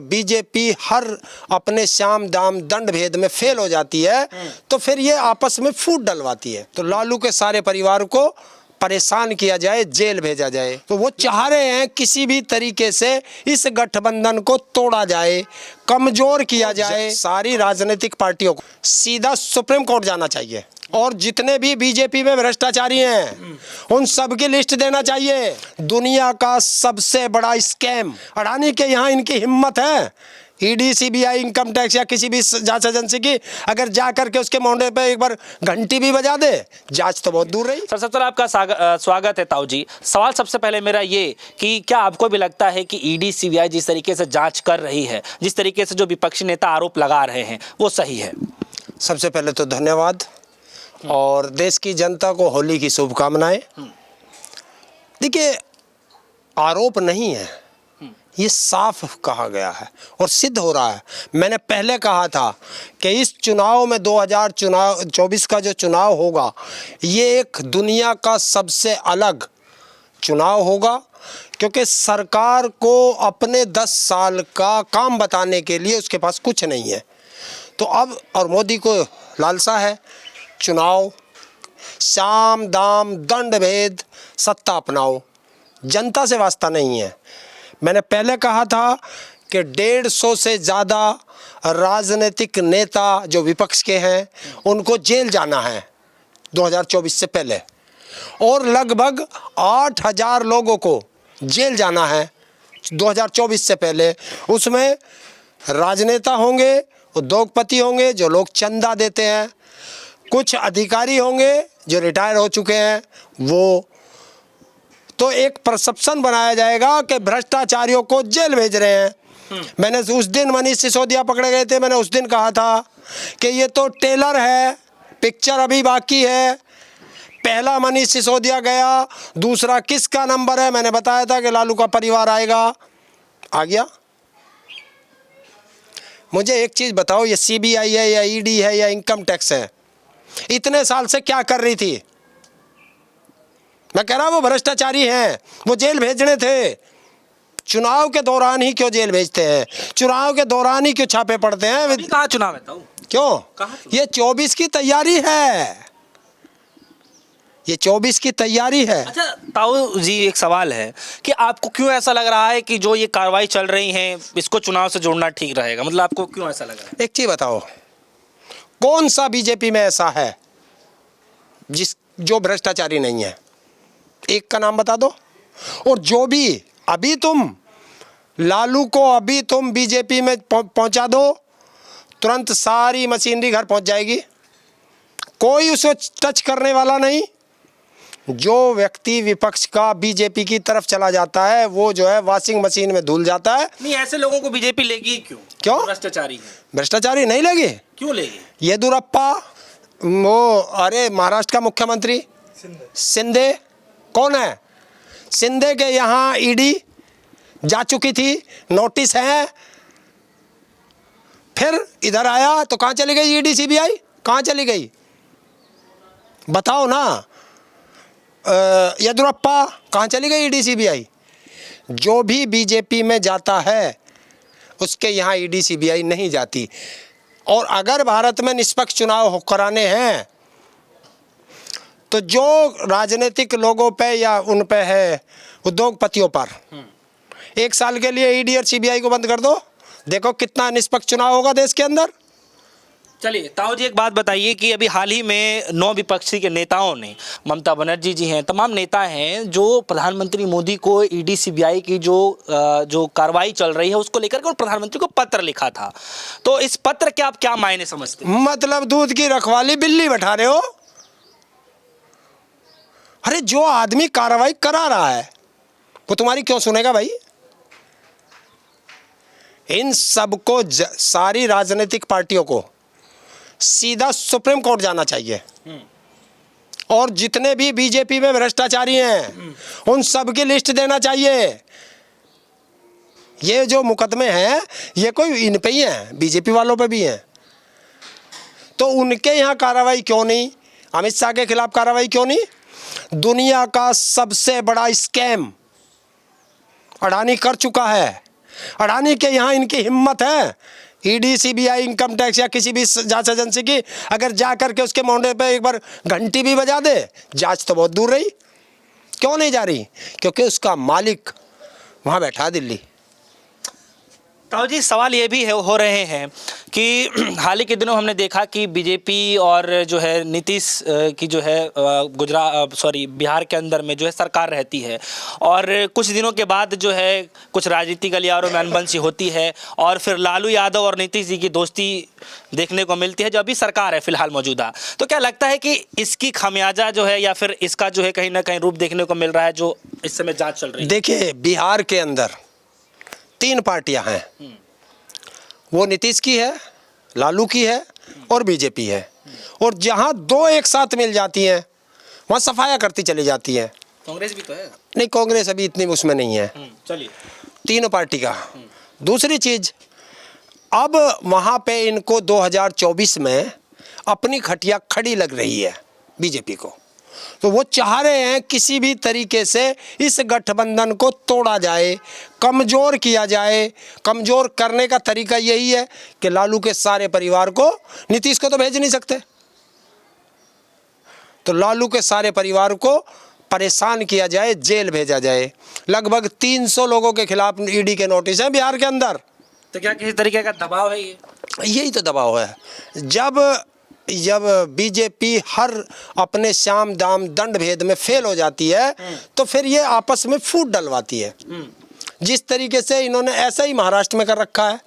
BJP हर अपने श्याम दाम दंड भेद में फेल हो जाती है तो फिर ये आपस में फूट डलवाती है। तो लालू के सारे परिवार को परेशान किया जाए, जेल भेजा जाए। तो वो चाह रहे हैं किसी भी तरीके से इस गठबंधन को तोड़ा जाए, कमजोर किया जाए। सारी राजनीतिक पार्टियों को सीधा सुप्रीम कोर्ट जाना चाहिए और जितने भी बीजेपी में भ्रष्टाचारी हैं उन सब की लिस्ट देना चाहिए। दुनिया का सबसे बड़ा स्कैम अडानी के यहाँ इनकी हिम्मत है, ईडी, सीबीआई, इनकम टैक्स या किसी भी जांच एजेंसी की अगर जा करके उसके मोहल्ले पे एक बार घंटी भी बजा दे, जांच तो बहुत दूर रही। सर सबसे आपका स्वागत है ताऊ जी। सवाल सबसे पहले मेरा ये कि क्या आपको भी लगता है कि ईडी, सीबीआई जिस तरीके से जांच कर रही है, जिस तरीके से जो विपक्षी नेता आरोप लगा रहे हैं, वो सही है? सबसे पहले तो धन्यवाद और देश की जनता को होली की शुभकामनाएं। देखिए, आरोप नहीं है, ये साफ कहा गया है और सिद्ध हो रहा है। मैंने पहले कहा था कि इस चुनाव में 2024 का जो चुनाव होगा ये एक दुनिया का सबसे अलग चुनाव होगा, क्योंकि सरकार को अपने 10 साल का काम बताने के लिए उसके पास कुछ नहीं है। तो अब और मोदी को लालसा है चुनाव, साम दाम दंड भेद सत्ता अपनाओ, जनता से वास्ता नहीं है। मैंने पहले कहा था कि 150 से ज़्यादा राजनीतिक नेता जो विपक्ष के हैं उनको जेल जाना है 2024 से पहले, और लगभग 8000 लोगों को जेल जाना है 2024 से पहले। उसमें राजनेता होंगे, उद्योगपति होंगे जो लोग चंदा देते हैं, कुछ अधिकारी होंगे जो रिटायर हो चुके हैं वो। तो एक परसेप्शन बनाया जाएगा कि भ्रष्टाचारियों को जेल भेज रहे हैं। मैंने उस दिन मनीष सिसोदिया पकड़े गए थे, मैंने उस दिन कहा था कि ये तो टेलर है, पिक्चर अभी बाकी है। पहला मनीष सिसोदिया गया, दूसरा किसका नंबर है, मैंने बताया था कि लालू का परिवार आएगा, आ गया। मुझे एक चीज़ बताओ, ये सीबीआई है या ईडी है या इनकम टैक्स है, इतने साल से क्या कर रही थी? मैं कह रहा हूं वो भ्रष्टाचारी हैं, वो जेल भेजने थे। चुनाव के दौरान ही क्यों जेल भेजते हैं? चुनाव के दौरान ही क्यों छापे पड़ते हैं? अभी कहाँ चुनाव है ताऊ? क्यों? ये 24 की तैयारी है, ये 24 की तैयारी है। अच्छा ताऊ जी, एक सवाल है कि आपको क्यों ऐसा लग रहा है कि जो ये कार्रवाई चल रही है इसको चुनाव से जोड़ना ठीक रहेगा? मतलब आपको क्यों ऐसा लग रहा है? एक चीज बताओ, कौन सा बीजेपी में ऐसा है जो भ्रष्टाचारी नहीं है? एक का नाम बता दो। और जो भी अभी तुम लालू को अभी तुम बीजेपी में पहुंचा दो, तुरंत सारी मशीनरी घर पहुंच जाएगी, कोई उसे टच करने वाला नहीं। जो व्यक्ति विपक्ष का बीजेपी की तरफ चला जाता है वो जो है वॉशिंग मशीन में धुल जाता है। नहीं, ऐसे लोगों को बीजेपी लेगी क्यों? क्यों भ्रष्टाचारी है? भ्रष्टाचारी नहीं लेगी, क्यों लेगी? येदियुरप्पा, वो अरे महाराष्ट्र का मुख्यमंत्री शिंदे कौन है? शिंदे के यहाँ ईडी जा चुकी थी, नोटिस है, फिर इधर आया तो कहाँ चली गई ईडी सीबीआई? कहाँ चली गई बताओ ना। येदियुरप्पा कहाँ चली गई ईडी सीबीआई? जो भी बीजेपी में जाता है उसके यहाँ ईडी सीबीआई नहीं जाती। और अगर भारत में निष्पक्ष चुनाव कराने हैं तो जो राजनीतिक लोगों पे या उन पे है उद्योगपतियों पर 1 साल के लिए ईडी और सीबीआई को बंद कर दो, देखो कितना निष्पक्ष चुनाव होगा देश के अंदर। चलिए ताऊ जी, एक बात बताइए कि अभी हाल ही में 9 विपक्षी के नेताओं ने, ममता बनर्जी जी हैं, तमाम नेता हैं, जो प्रधानमंत्री मोदी को ईडी सीबीआई की जो कार्रवाई चल रही है उसको लेकर के और प्रधानमंत्री को पत्र लिखा था। तो इस पत्र के आप क्या मायने समझते हैं? मतलब दूध की रखवाली बिल्ली बैठा रहे हो। अरे जो आदमी कार्रवाई करा रहा है वो तुम्हारी क्यों सुनेगा भाई? इन सबको सारी राजनीतिक पार्टियों को सीधा सुप्रीम कोर्ट जाना चाहिए और जितने भी बीजेपी में भ्रष्टाचारी हैं उन सब की लिस्ट देना चाहिए। ये जो मुकदमे हैं ये कोई इन पे ही हैं, बीजेपी वालों पे भी हैं, तो उनके यहाँ कार्रवाई क्यों नहीं? अमित शाह के खिलाफ कार्रवाई क्यों नहीं? दुनिया का सबसे बड़ा स्कैम अडानी कर चुका है, अडानी के यहाँ इनकी हिम्मत है ईडी सीबीआई इनकम टैक्स या किसी भी जांच एजेंसी की अगर जा करके उसके मोहल्ले पे एक बार घंटी भी बजा दे, जांच तो बहुत दूर रही। क्यों नहीं जा रही? क्योंकि उसका मालिक वहाँ बैठा है दिल्ली। ताऊ जी, सवाल ये भी हो रहे हैं कि हाल ही के दिनों हमने देखा कि बीजेपी और जो है नीतीश की जो है बिहार के अंदर में जो है सरकार रहती है, और कुछ दिनों के बाद जो है कुछ राजनीतिक गलियारों में अनबन सी होती है और फिर लालू यादव और नीतीश जी की दोस्ती देखने को मिलती है जो अभी सरकार है फिलहाल मौजूदा। तो क्या लगता है कि इसकी खामियाजा जो है या फिर इसका जो है कहीं ना कहीं रूप देखने को मिल रहा है जो इस समय जाँच चल रही है? देखिए, बिहार के अंदर 3 पार्टियां हैं, वो नीतीश की है, लालू की है और बीजेपी है। और जहां 2 एक साथ मिल जाती हैं वहां सफाया करती चली जाती है। कांग्रेस भी तो है। नहीं, कांग्रेस अभी इतनी उसमें नहीं है। चलिए, तीनों पार्टी का। दूसरी चीज, अब वहां पे इनको 2024 में अपनी खटिया खड़ी लग रही है बीजेपी को, तो वो चाह रहे हैं किसी भी तरीके से इस गठबंधन को तोड़ा जाए, कमज़ोर किया जाए। कमज़ोर करने का तरीका यही है कि लालू के सारे परिवार को, नीतीश को तो भेज नहीं सकते, तो लालू के सारे परिवार को परेशान किया जाए, जेल भेजा जाए। लगभग 300 लोगों के खिलाफ ईडी के नोटिस हैं बिहार के अंदर। तो क्या किसी तरीके का दबाव है ये? यही तो दबाव है। जब बीजेपी हर अपने साम दाम दंड भेद में फेल हो जाती है तो फिर ये आपस में फूट डलवाती है। जिस तरीके से इन्होंने ऐसा ही महाराष्ट्र में कर रखा है।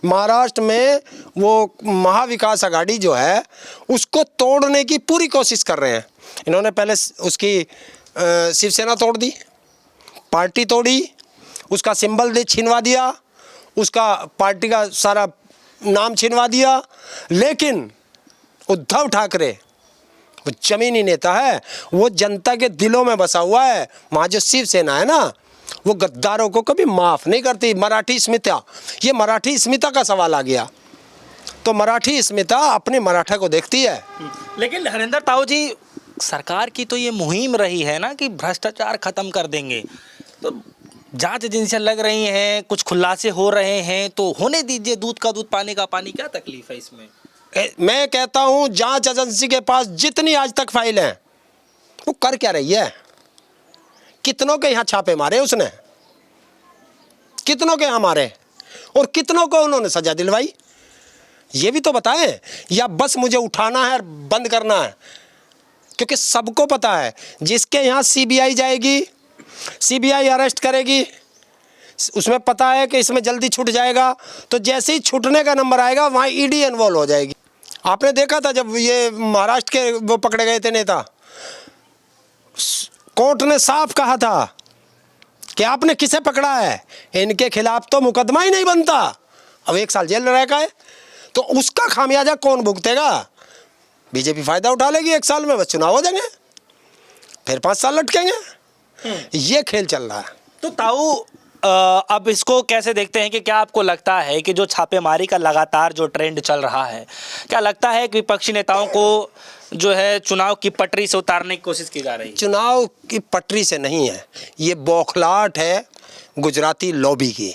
महाराष्ट्र में वो महाविकास आघाड़ी जो है उसको तोड़ने की पूरी कोशिश कर रहे हैं। इन्होंने पहले उसकी शिवसेना तोड़ दी, पार्टी तोड़ी, उसका सिंबल छिनवा दिया, उसका पार्टी का सारा नाम छिनवा दिया। लेकिन उद्धव ठाकरे वो जमीनी नेता है, वो जनता के दिलों में बसा हुआ है। वहाँ जो शिवसेना है ना, वो गद्दारों को कभी माफ़ नहीं करती। मराठी अस्मिता, ये मराठी अस्मिता का सवाल आ गया, तो मराठी अस्मिता अपने मराठा को देखती है। लेकिन हरिंदर ताऊ जी, सरकार की तो ये मुहिम रही है ना कि भ्रष्टाचार खत्म कर देंगे, तो जांच एजेंसियां लग रही हैं, कुछ खुलासे हो रहे हैं, तो होने दीजिए, दूध का दूध पानी का पानी, क्या तकलीफ है इसमें? मैं कहता हूं जांच एजेंसी के पास जितनी आज तक फाइल हैं वो कर क्या रही है? कितनों के यहाँ छापे मारे उसने, कितनों के यहाँ मारे और कितनों को उन्होंने सजा दिलवाई, ये भी तो बताएं। या बस मुझे उठाना है और बंद करना है? क्योंकि सबको पता है जिसके यहाँ सीबीआई जाएगी, सीबीआई अरेस्ट करेगी, उसमें पता है कि इसमें जल्दी छूट जाएगा, तो जैसे ही छूटने का नंबर आएगा वहाँ ईडी इन्वॉल्व हो जाएगी। आपने देखा था जब ये महाराष्ट्र के वो पकड़े गए थे नेता, कोर्ट ने साफ कहा था कि आपने किसे पकड़ा है, इनके खिलाफ तो मुकदमा ही नहीं बनता। अब 1 साल जेल में रह गए, तो उसका खामियाजा कौन भुगतेगा? बीजेपी फायदा उठा लेगी, 1 साल में बस चुनाव हो जाएंगे, फिर 5 साल लटकेंगे। ये खेल चल रहा है। तो ताऊ, अब इसको कैसे देखते हैं कि क्या आपको लगता है कि जो छापेमारी का लगातार जो ट्रेंड चल रहा है, क्या लगता है कि विपक्षी नेताओं को जो है चुनाव की पटरी से उतारने की कोशिश की जा रही है? चुनाव की पटरी से नहीं है, ये बौखलाहट है गुजराती लॉबी की।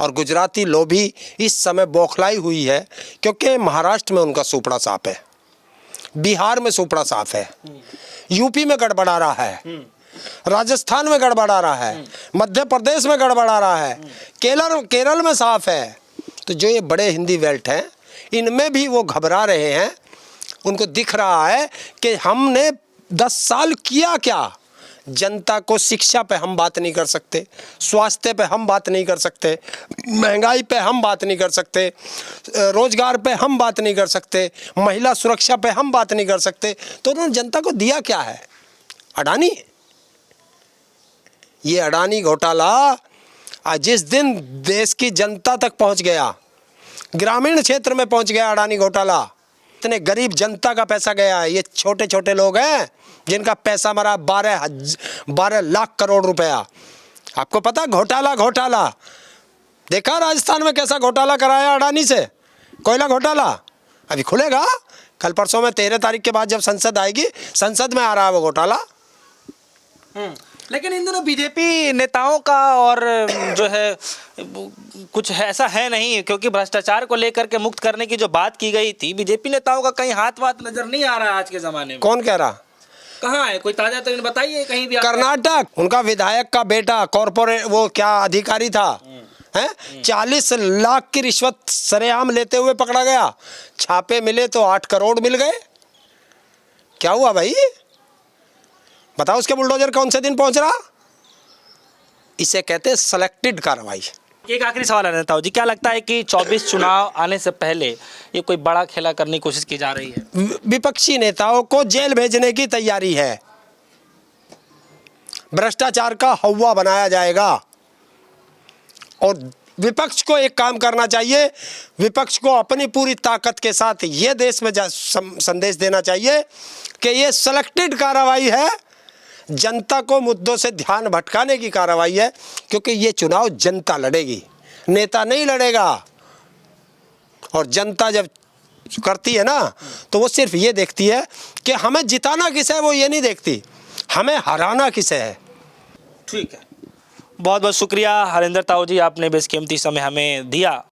और गुजराती लॉबी इस समय बौखलाई हुई है क्योंकि महाराष्ट्र में उनका सुपड़ा साफ है, बिहार में सुपड़ा साफ है, यूपी में गड़बड़ा रहा है, राजस्थान में गड़बड़ा रहा है, मध्य प्रदेश में गड़बड़ा रहा है, केरल में साफ है। तो जो ये बड़े हिंदी बेल्ट हैं इनमें भी वो घबरा रहे हैं। उनको दिख रहा है कि हमने 10 साल किया क्या। जनता को शिक्षा पे हम बात नहीं कर सकते, स्वास्थ्य पे हम बात नहीं कर सकते, महंगाई पे हम बात नहीं कर सकते, रोजगार पे हम बात नहीं कर सकते, महिला सुरक्षा पे हम बात नहीं कर सकते। तो उन्होंने जनता को दिया क्या है? अडानी। ये अडानी घोटाला जिस दिन देश की जनता तक पहुंच गया, ग्रामीण क्षेत्र में पहुंच गया अडानी घोटाला, इतने गरीब जनता का पैसा गया है। ये छोटे छोटे लोग हैं जिनका पैसा मरा 12 लाख करोड़ रुपया। आपको पता घोटाला देखा राजस्थान में कैसा घोटाला कराया अडानी से, कोयला घोटाला। अभी खुलेगा कल परसों में, 13 तारीख के बाद जब संसद आएगी, संसद में आ रहा है वो घोटाला। लेकिन इन दिनों बीजेपी नेताओं का और जो है कुछ ऐसा है नहीं, क्योंकि भ्रष्टाचार को लेकर के मुक्त करने की जो बात की गई थी, बीजेपी नेताओं का कहीं हाथ वाथ नजर नहीं आ रहा आज के जमाने में। कौन कह रहा? कहाँ है कोई ताजा तरीन बताइए कहीं भी। कर्नाटक, उनका विधायक का बेटा कॉर्पोरेट वो क्या अधिकारी था, हैं 40 लाख की रिश्वत सरेआम लेते हुए पकड़ा गया। छापे मिले तो 8 करोड़ मिल गए। क्या हुआ भाई? बताओ उसके बुलडोजर कौन से दिन पहुंच रहा? इसे कहते हैं सिलेक्टेड कार्रवाई। एक आखिरी सवाल है नेताओं जी, क्या लगता है कि 24 चुनाव आने से पहले ये कोई बड़ा खेला करने की कोशिश की जा रही है? विपक्षी नेताओं को जेल भेजने की तैयारी है। भ्रष्टाचार का हवा बनाया जाएगा और विपक्ष को एक काम करना चाहिए। विपक्ष को अपनी पूरी ताकत के साथ ये देश में संदेश देना चाहिए कि ये सिलेक्टेड कार्रवाई है, जनता को मुद्दों से ध्यान भटकाने की कार्रवाई है, क्योंकि ये चुनाव जनता लड़ेगी, नेता नहीं लड़ेगा। और जनता जब करती है ना तो वो सिर्फ ये देखती है कि हमें जिताना किसे है, वो ये नहीं देखती हमें हराना किसे है। ठीक है, बहुत बहुत शुक्रिया हरिंदर ताऊ जी, आपने बेशकीमती समय हमें दिया